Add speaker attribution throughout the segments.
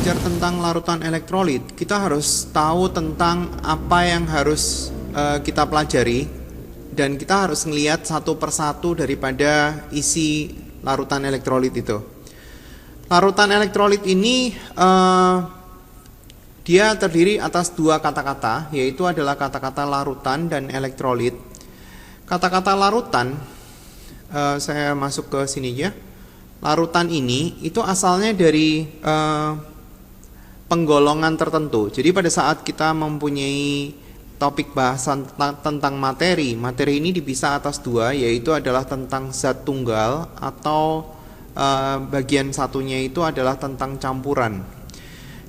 Speaker 1: belajar tentang larutan elektrolit, kita harus tahu tentang apa yang harus kita pelajari, dan kita harus melihat satu persatu daripada isi larutan elektrolit itu. Larutan elektrolit ini dia terdiri atas dua kata-kata, yaitu adalah kata-kata larutan dan elektrolit. Kata-kata larutan, saya masuk ke sini ya. Larutan ini itu asalnya dari penggolongan tertentu. Jadi pada saat kita mempunyai topik bahasan tentang materi ini dipisah atas dua, yaitu adalah tentang zat tunggal atau bagian satunya itu adalah tentang campuran.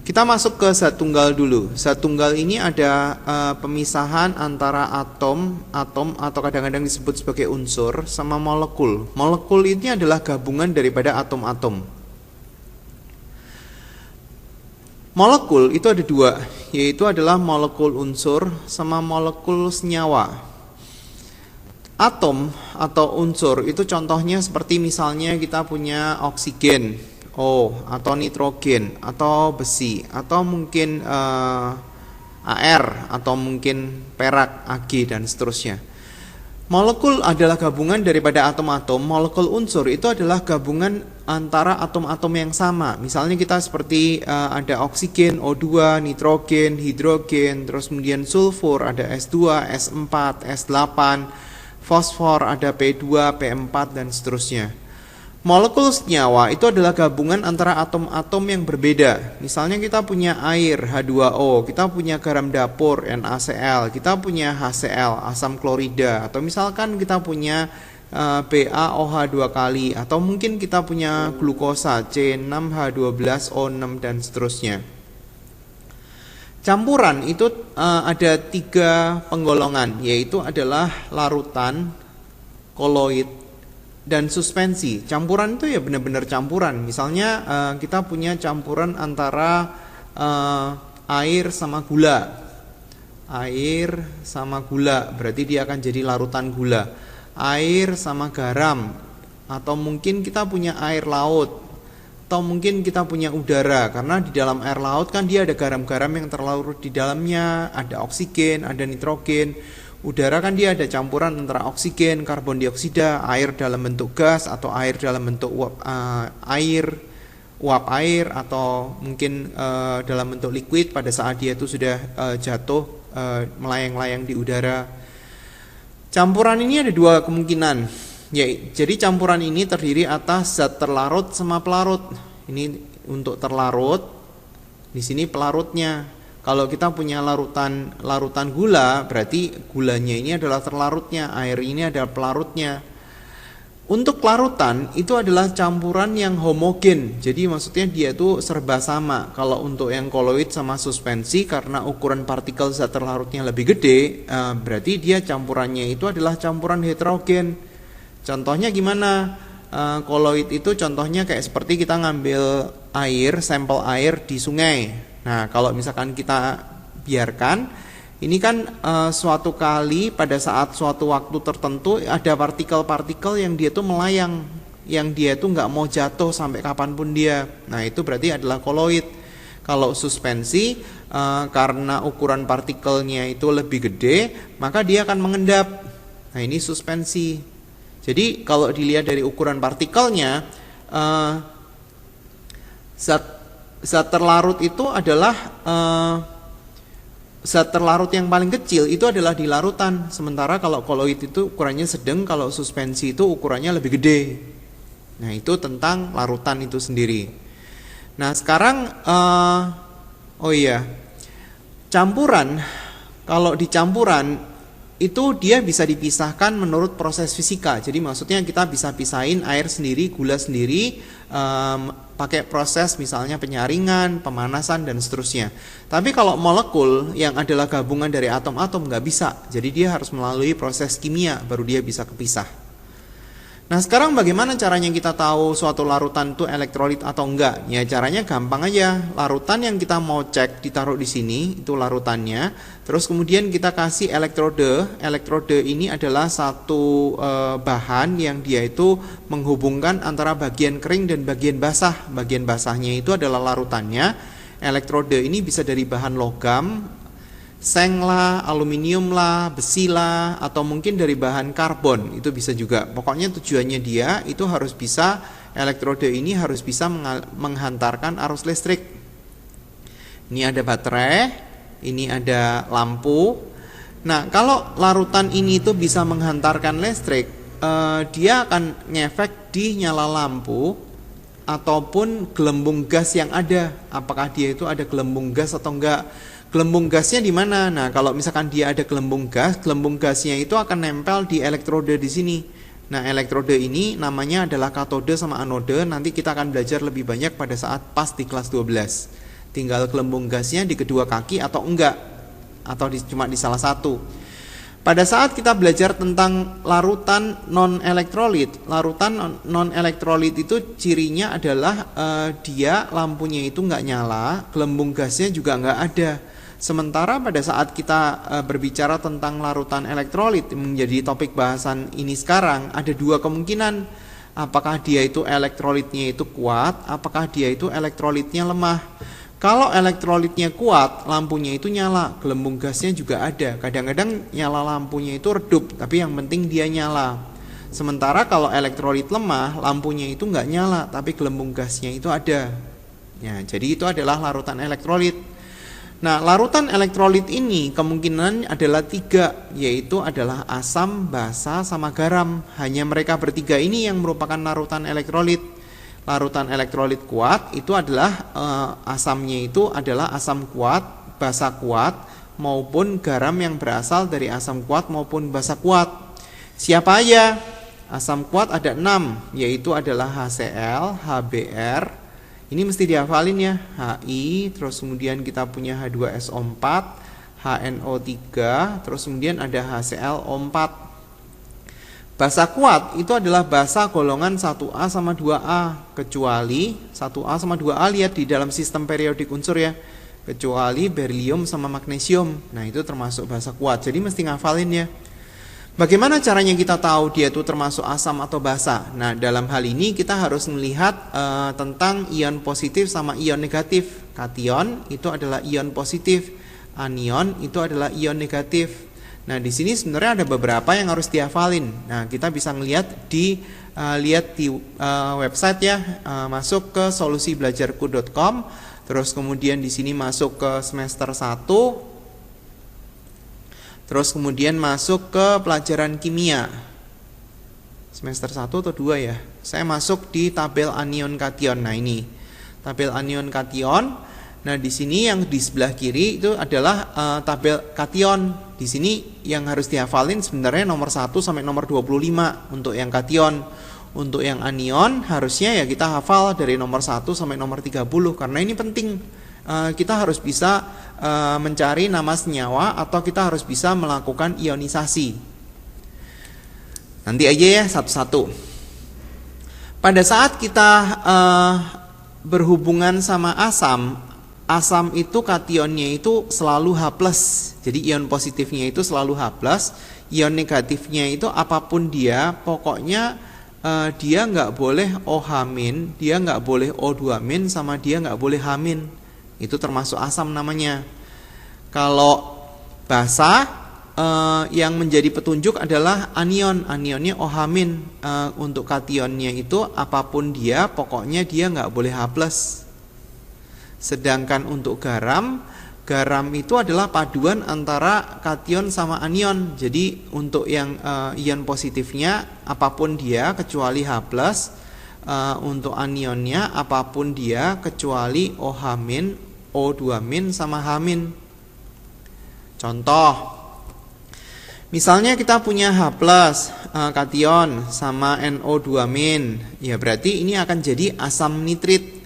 Speaker 1: Kita masuk ke zat tunggal dulu. Zat tunggal ini ada pemisahan antara atom atau kadang-kadang disebut sebagai unsur sama molekul. Molekul ini adalah gabungan daripada atom-atom. Molekul itu ada dua, yaitu adalah molekul unsur sama molekul senyawa. Atom atau unsur itu contohnya seperti misalnya kita punya oksigen, O, atau nitrogen, atau besi, atau mungkin AR, atau mungkin perak, Ag, dan seterusnya. Molekul adalah gabungan daripada atom-atom. Molekul unsur itu adalah gabungan antara atom-atom yang sama. Misalnya kita seperti ada oksigen, O2, nitrogen, hidrogen, terus kemudian sulfur, ada S2, S4, S8, fosfor, ada P2, P4, dan seterusnya. Molekul senyawa itu adalah gabungan antara atom-atom yang berbeda. Misalnya kita punya air, H2O, kita punya garam dapur, NaCl, kita punya HCl, asam klorida, atau misalkan kita punya BaOH 2 kali, atau mungkin kita punya glukosa, C6H12O6, dan seterusnya. Campuran itu ada 3 penggolongan, yaitu adalah larutan, koloid, dan suspensi. Campuran itu ya benar-benar campuran. Misalnya kita punya campuran antara air sama gula. Air sama gula, berarti dia akan jadi larutan gula. Air sama garam, atau mungkin kita punya air laut, atau mungkin kita punya udara. Karena di dalam air laut kan dia ada garam-garam yang terlarut di dalamnya, ada oksigen, ada nitrogen. Udara kan dia ada campuran antara oksigen, karbon dioksida, air dalam bentuk gas, atau air dalam bentuk uap air, atau mungkin dalam bentuk liquid pada saat dia itu sudah jatuh melayang-layang di udara. Campuran ini ada 2 kemungkinan. Jadi campuran ini terdiri atas zat terlarut sama pelarut. Ini untuk terlarut, di sini pelarutnya. Kalau kita punya larutan gula, berarti gulanya ini adalah terlarutnya, air ini adalah pelarutnya. Untuk larutan itu adalah campuran yang homogen. Jadi maksudnya dia itu serba sama. Kalau untuk yang koloid sama suspensi, karena ukuran partikel zat terlarutnya lebih gede, berarti dia campurannya itu adalah campuran heterogen. Contohnya gimana? Koloid itu contohnya kayak seperti kita ngambil air, sampel air di sungai. Nah, kalau misalkan kita biarkan, ini kan suatu kali pada saat suatu waktu tertentu ada partikel-partikel yang dia tuh melayang, yang dia tuh nggak mau jatuh sampai kapanpun dia. Nah, itu berarti adalah koloid. Kalau suspensi, karena ukuran partikelnya itu lebih gede, maka dia akan mengendap. Nah, ini suspensi. Jadi kalau dilihat dari ukuran partikelnya, zat terlarut itu adalah zat terlarut yang paling kecil itu adalah di larutan. Sementara kalau koloid itu ukurannya sedang, kalau suspensi itu ukurannya lebih gede. Nah, itu tentang larutan itu sendiri. Nah, sekarang campuran. Kalau di campuran itu dia bisa dipisahkan menurut proses fisika. Jadi maksudnya kita bisa pisahin air sendiri, gula sendiri, pakai proses misalnya penyaringan, pemanasan, dan seterusnya. Tapi kalau molekul yang adalah gabungan dari atom-atom nggak bisa. Jadi dia harus melalui proses kimia baru dia bisa kepisah. Nah, sekarang bagaimana caranya kita tahu suatu larutan itu elektrolit atau enggak? Ya, caranya gampang aja. Larutan yang kita mau cek ditaruh di sini, itu larutannya. Terus kemudian kita kasih elektrode. Elektrode ini adalah satu bahan yang dia itu menghubungkan antara bagian kering dan bagian basah. Bagian basahnya itu adalah larutannya. elektrode ini bisa dari bahan logam, seng lah, aluminium lah, besi lah, atau mungkin dari bahan karbon, itu bisa juga. Pokoknya tujuannya dia itu harus bisa, elektrode ini harus bisa menghantarkan arus listrik. Ini ada baterai, ini ada lampu. Nah, kalau larutan ini itu bisa menghantarkan listrik, dia akan ngefek di nyala lampu ataupun gelembung gas yang ada. Apakah dia itu ada gelembung gas atau enggak? Gelembung gasnya di mana? Nah, kalau misalkan dia ada gelembung gasnya itu akan nempel di elektrode di sini. Nah, elektrode ini namanya adalah katode sama anode. Nanti kita akan belajar lebih banyak pada saat pas di kelas 12. Tinggal gelembung gasnya di kedua kaki atau enggak, atau cuma di salah satu. Pada saat kita belajar tentang larutan non-elektrolit, larutan non-elektrolit itu cirinya adalah dia lampunya itu nggak nyala, gelembung gasnya juga nggak ada. Sementara pada saat kita berbicara tentang larutan elektrolit, menjadi topik bahasan ini sekarang, ada dua kemungkinan. Apakah dia itu elektrolitnya itu kuat, apakah dia itu elektrolitnya lemah. Kalau elektrolitnya kuat, lampunya itu nyala, gelembung gasnya juga ada. Kadang-kadang nyala lampunya itu redup, tapi yang penting dia nyala. Sementara kalau elektrolit lemah, lampunya itu nggak nyala, tapi gelembung gasnya itu ada. Ya, jadi itu adalah larutan elektrolit. Nah, larutan elektrolit ini kemungkinan adalah 3, yaitu adalah asam, basa, sama garam. Hanya mereka bertiga ini yang merupakan larutan elektrolit. Larutan elektrolit kuat itu adalah asamnya itu adalah asam kuat, basa kuat, maupun garam yang berasal dari asam kuat maupun basa kuat. Siapa aja? Asam kuat ada 6, yaitu adalah HCl, HBr. Ini mesti dihafalin ya, Hi, terus kemudian kita punya H2SO4, HNO3, terus kemudian ada HClO4. Basa kuat itu adalah basa golongan 1A sama 2A, kecuali 1A sama 2A lihat di dalam sistem periodik unsur ya, kecuali berilium sama magnesium. Nah, itu termasuk basa kuat, jadi mesti ngafalin ya. Bagaimana caranya kita tahu dia itu termasuk asam atau basa? Nah, dalam hal ini kita harus melihat tentang ion positif sama ion negatif. Kation itu adalah ion positif, anion itu adalah ion negatif. Nah, di sini sebenarnya ada beberapa yang harus dihafalin. Nah, kita bisa lihat di website ya, masuk ke solusibelajarku.com, terus kemudian di sini masuk ke semester 1, terus kemudian masuk ke pelajaran kimia. Semester 1 atau 2 ya? Saya masuk di tabel anion kation. Nah, ini tabel anion kation. Nah, di sini yang di sebelah kiri itu adalah tabel kation. Di sini yang harus dihafalin sebenarnya nomor 1 sampai nomor 25 untuk yang kation. Untuk yang anion harusnya ya kita hafal dari nomor 1 sampai nomor 30 karena ini penting. Kita harus bisa mencari nama senyawa atau kita harus bisa melakukan ionisasi. Nanti aja ya satu-satu. Pada saat kita berhubungan sama asam itu kationnya itu selalu H+. Jadi ion positifnya itu selalu H+, ion negatifnya itu apapun dia, pokoknya dia nggak boleh OH-, dia nggak boleh O2-, sama dia nggak boleh H-. Itu termasuk asam namanya. Kalau basa yang menjadi petunjuk adalah anion. Anionnya OH-. Untuk kationnya itu apapun dia, pokoknya dia nggak boleh H+. Sedangkan untuk garam itu adalah paduan antara kation sama anion. Jadi untuk yang ion positifnya apapun dia kecuali H+, untuk anionnya apapun dia kecuali OH-, O2-, sama H-. Contoh, misalnya kita punya H+, kation sama NO2-, ya berarti ini akan jadi asam nitrit.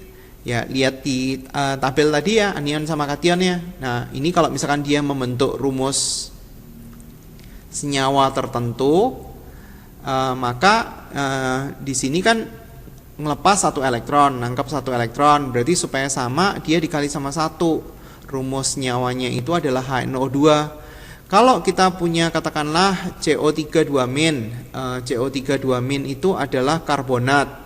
Speaker 1: Ya, lihat di tabel tadi ya, anion sama kationnya. Nah, ini kalau misalkan dia membentuk rumus senyawa tertentu, maka di sini kan ngelepas 1 elektron, nangkap 1 elektron. Berarti supaya sama, dia dikali sama 1. Rumus senyawanya itu adalah HNO2. Kalau kita punya katakanlah CO3 2-, CO3 2- itu adalah karbonat.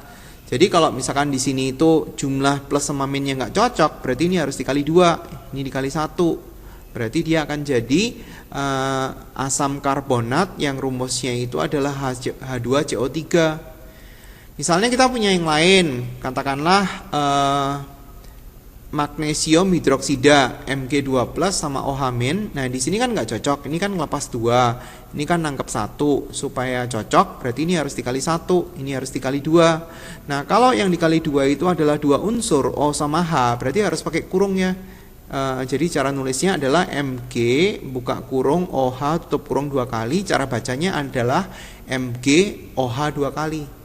Speaker 1: Jadi kalau misalkan di sini itu jumlah plus sama minnya nggak cocok, berarti ini harus dikali 2, ini dikali 1. Berarti dia akan jadi asam karbonat yang rumusnya itu adalah H2CO3. Misalnya kita punya yang lain, katakanlah magnesium hidroksida Mg2+ sama OH-. Nah, di sini kan nggak cocok, ini kan ngelepas 2, ini kan nangkep 1. Supaya cocok, berarti ini harus dikali 1, ini harus dikali 2. Nah, kalau yang dikali 2 itu adalah 2 unsur O sama H, berarti harus pakai kurungnya. Jadi cara nulisnya adalah Mg buka kurung OH tutup kurung 2 kali. Cara bacanya adalah Mg OH 2 kali.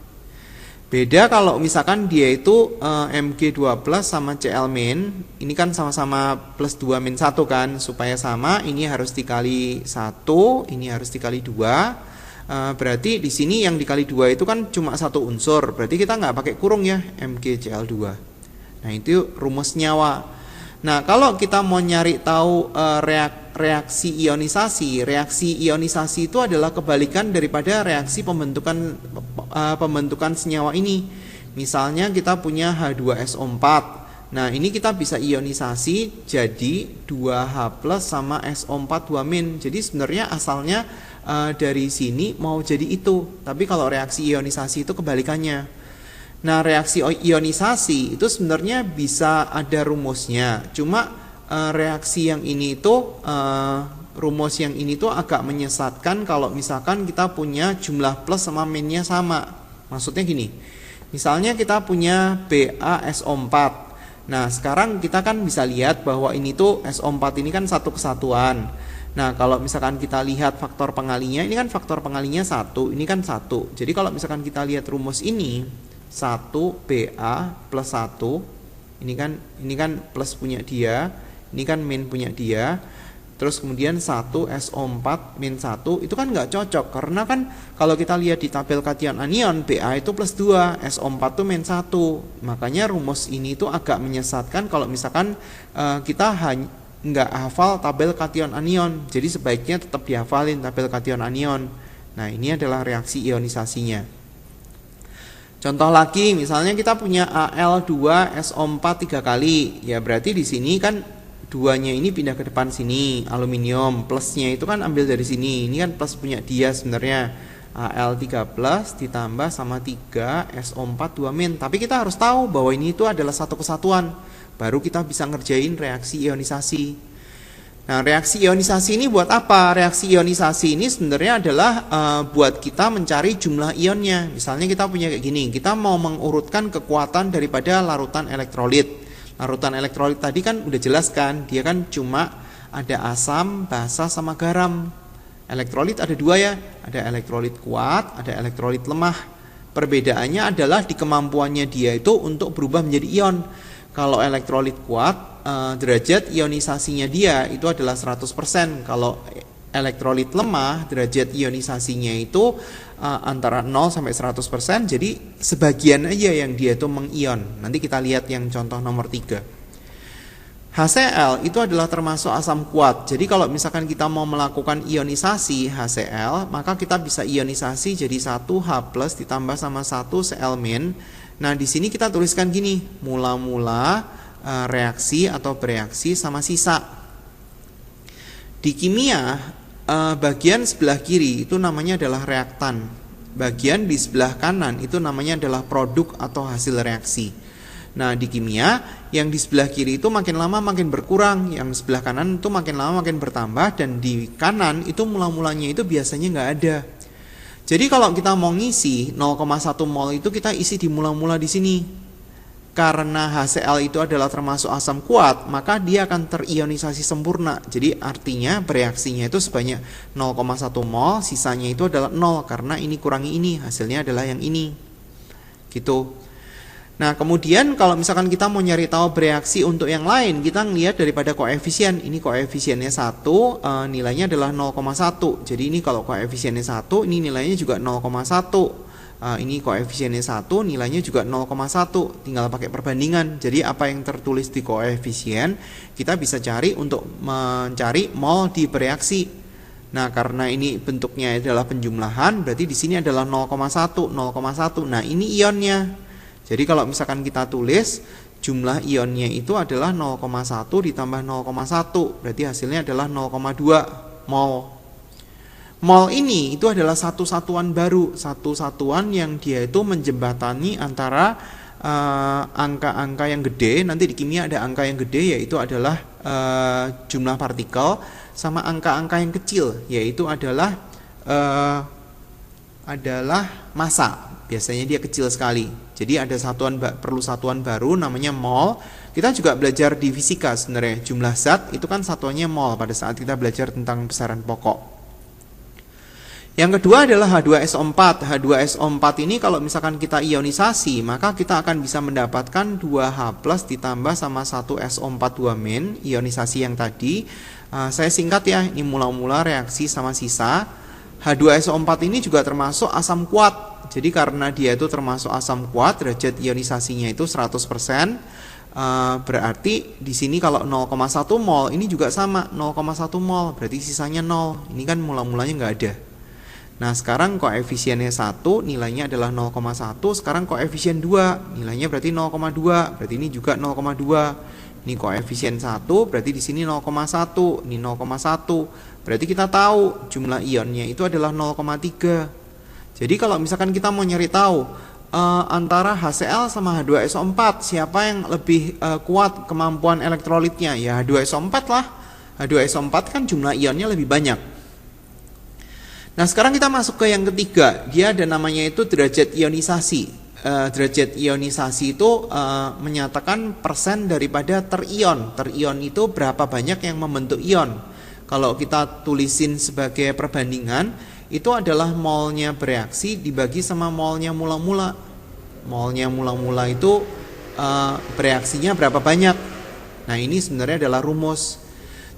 Speaker 1: Beda kalau misalkan dia itu Mg2+ sama Cl-, ini kan sama-sama plus 2 min 1 kan. Supaya sama, ini harus dikali 1, ini harus dikali 2. Berarti di sini yang dikali 2 itu kan cuma 1 unsur. Berarti kita nggak pakai kurung ya, MgCl2. Nah, itu rumus nyawa. Nah, kalau kita mau nyari tahu reaksi ionisasi itu adalah kebalikan daripada reaksi pembentukan senyawa ini. Misalnya kita punya H2SO4. Nah, ini kita bisa ionisasi jadi 2H+ sama SO4 2-. Jadi sebenarnya asalnya dari sini mau jadi itu. Tapi kalau reaksi ionisasi itu kebalikannya. Nah, reaksi ionisasi itu sebenarnya bisa ada rumusnya. Cuma reaksi yang ini itu rumus yang ini tuh agak menyesatkan kalau misalkan kita punya jumlah plus sama minnya sama. Maksudnya gini. Misalnya kita punya BaSO4. Nah, sekarang kita kan bisa lihat bahwa ini tuh SO4 ini kan satu kesatuan. Nah, kalau misalkan kita lihat faktor pengalinya, ini kan faktor pengalinya 1, ini kan 1. Jadi kalau misalkan kita lihat rumus ini 1 Ba plus 1, ini kan plus punya dia, ini kan min punya dia, terus kemudian 1 SO4 min 1, itu kan nggak cocok, karena kan kalau kita lihat di tabel kation anion, Ba itu plus 2, SO4 itu min 1, makanya rumus ini tuh agak menyesatkan kalau misalkan kita nggak hafal tabel kation anion. Jadi sebaiknya tetap dihafalin tabel kation anion. Nah, ini adalah reaksi ionisasinya. Contoh lagi, misalnya kita punya Al2SO4 3 kali. Ya, berarti di sini kan 2-nya ini pindah ke depan sini, aluminium. Plusnya itu kan ambil dari sini. Ini kan plus punya dia sebenarnya. Al3+ ditambah sama 3 SO4 2-. Tapi kita harus tahu bahwa ini itu adalah satu kesatuan. Baru kita bisa ngerjain reaksi ionisasi. Nah, reaksi ionisasi ini buat apa? Reaksi ionisasi ini sebenarnya adalah buat kita mencari jumlah ionnya. Misalnya kita punya kayak gini, kita mau mengurutkan kekuatan daripada larutan elektrolit. Larutan elektrolit tadi kan udah jelas kan, dia kan cuma ada asam, basa, sama garam. Elektrolit ada 2 ya, ada elektrolit kuat, ada elektrolit lemah. Perbedaannya adalah di kemampuannya dia itu untuk berubah menjadi ion. Kalau elektrolit kuat, derajat ionisasinya dia itu adalah 100%. Kalau elektrolit lemah, derajat ionisasinya itu antara 0 sampai 100%. Jadi sebagian aja yang dia itu mengion. Nanti kita lihat yang contoh nomor 3. HCl itu adalah termasuk asam kuat. Jadi kalau misalkan kita mau melakukan ionisasi HCl, maka kita bisa ionisasi jadi 1H+ ditambah sama 1 Cl-. Nah, di sini kita tuliskan gini, mula-mula reaksi atau bereaksi sama sisa. Di kimia, bagian sebelah kiri itu namanya adalah reaktan. Bagian di sebelah kanan itu namanya adalah produk atau hasil reaksi. Nah, di kimia, yang di sebelah kiri itu makin lama makin berkurang, yang sebelah kanan itu makin lama makin bertambah, dan di kanan itu mula-mulanya itu biasanya nggak ada. Jadi kalau kita mau ngisi 0,1 mol itu kita isi di mula-mula di sini. Karena HCl itu adalah termasuk asam kuat, maka dia akan terionisasi sempurna. Jadi artinya bereaksinya itu sebanyak 0,1 mol, sisanya itu adalah 0 karena ini kurangi ini, hasilnya adalah yang ini. Gitu. Nah, kemudian kalau misalkan kita mau nyari tahu bereaksi untuk yang lain, kita ngelihat daripada koefisien. Ini koefisiennya 1, nilainya adalah 0,1. Jadi ini kalau koefisiennya 1, ini nilainya juga 0,1. Ini koefisiennya 1, nilainya juga 0,1. Tinggal pakai perbandingan. Jadi apa yang tertulis di koefisien, kita bisa cari untuk mencari mol di bereaksi. Nah, karena ini bentuknya adalah penjumlahan, berarti di sini adalah 0,1, 0,1. Nah, ini ionnya. Jadi kalau misalkan kita tulis jumlah ionnya itu adalah 0,1 ditambah 0,1, berarti hasilnya adalah 0,2 mol. Mol ini itu adalah satu satuan baru, satu satuan yang dia itu menjembatani antara angka-angka yang gede. Nanti di kimia ada angka yang gede, yaitu adalah jumlah partikel, sama angka-angka yang kecil, yaitu adalah massa. Biasanya dia kecil sekali. Jadi ada perlu satuan baru namanya mol. Kita juga belajar di fisika sebenarnya, jumlah zat itu kan satuannya mol pada saat kita belajar tentang besaran pokok. Yang kedua adalah H2SO4. H2SO4 ini kalau misalkan kita ionisasi, maka kita akan bisa mendapatkan 2H+ ditambah sama 1SO4 2- ionisasi yang tadi. Saya singkat ya, ini mula-mula reaksi sama sisa. H2SO4 ini juga termasuk asam kuat. Jadi karena dia itu termasuk asam kuat, derajat ionisasinya itu 100%. Berarti di sini kalau 0,1 mol ini juga sama, 0,1 mol, berarti sisanya 0. Ini kan mula-mulanya nggak ada. Nah sekarang koefisiennya 1 nilainya adalah 0,1. Sekarang koefisien 2 nilainya berarti 0,2. Berarti ini juga 0,2. Ini koefisien 1 berarti di sini 0,1. Ini 0,1. Berarti kita tahu jumlah ionnya itu adalah 0,3. Jadi kalau misalkan kita mau nyari tahu antara HCl sama H2SO4 siapa yang lebih kuat kemampuan elektrolitnya, ya H2SO4 lah. H2SO4 kan jumlah ionnya lebih banyak. Nah sekarang kita masuk ke yang ketiga. Dia ada namanya itu derajat ionisasi. Derajat ionisasi itu menyatakan persen daripada terion. Terion itu berapa banyak yang membentuk ion. Kalau kita tulisin sebagai perbandingan, itu adalah molnya bereaksi dibagi sama molnya mula-mula. Molnya mula-mula itu bereaksinya berapa banyak. Nah ini sebenarnya adalah rumus.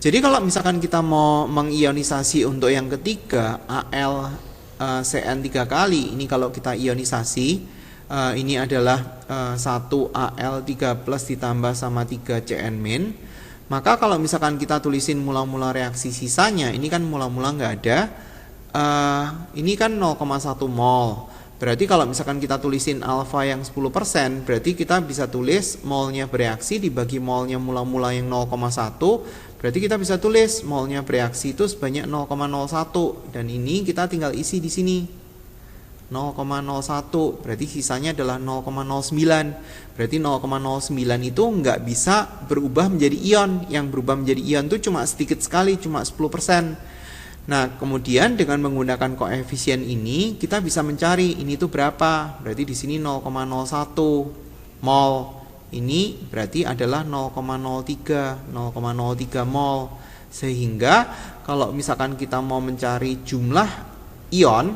Speaker 1: Jadi kalau misalkan kita mau mengionisasi untuk yang ketiga, AlCN 3 kali, ini kalau kita ionisasi, ini adalah 1Al3+ ditambah sama 3Cn-, maka kalau misalkan kita tulisin mula-mula reaksi sisanya, ini kan mula-mula nggak ada, ini kan 0,1 mol. Berarti kalau misalkan kita tulisin alfa yang 10%, berarti kita bisa tulis molnya bereaksi dibagi molnya mula-mula yang 0,1. Berarti kita bisa tulis molnya bereaksi itu sebanyak 0,01, dan ini kita tinggal isi di sini 0,01. Berarti sisanya adalah 0,09. Berarti 0,09 itu nggak bisa berubah menjadi ion. Yang berubah menjadi ion itu cuma sedikit sekali, cuma 10%. Nah, kemudian dengan menggunakan koefisien ini kita bisa mencari ini tuh berapa. Berarti di sini 0,01 mol. Ini berarti adalah 0,03 mol. Sehingga kalau misalkan kita mau mencari jumlah ion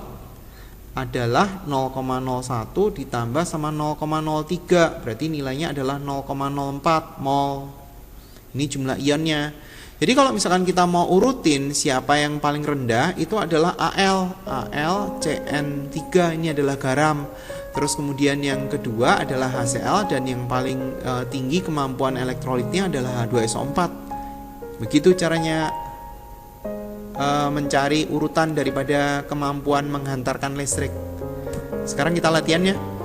Speaker 1: adalah 0,01 ditambah sama 0,03. Berarti nilainya adalah 0,04 mol. Ini jumlah ionnya. Jadi kalau misalkan kita mau urutin siapa yang paling rendah, itu adalah AlCN3, ini adalah garam. Terus kemudian yang kedua adalah HCl, dan yang paling tinggi kemampuan elektrolitnya adalah H2SO4. Begitu caranya mencari urutan daripada kemampuan menghantarkan listrik. Sekarang kita latihannya.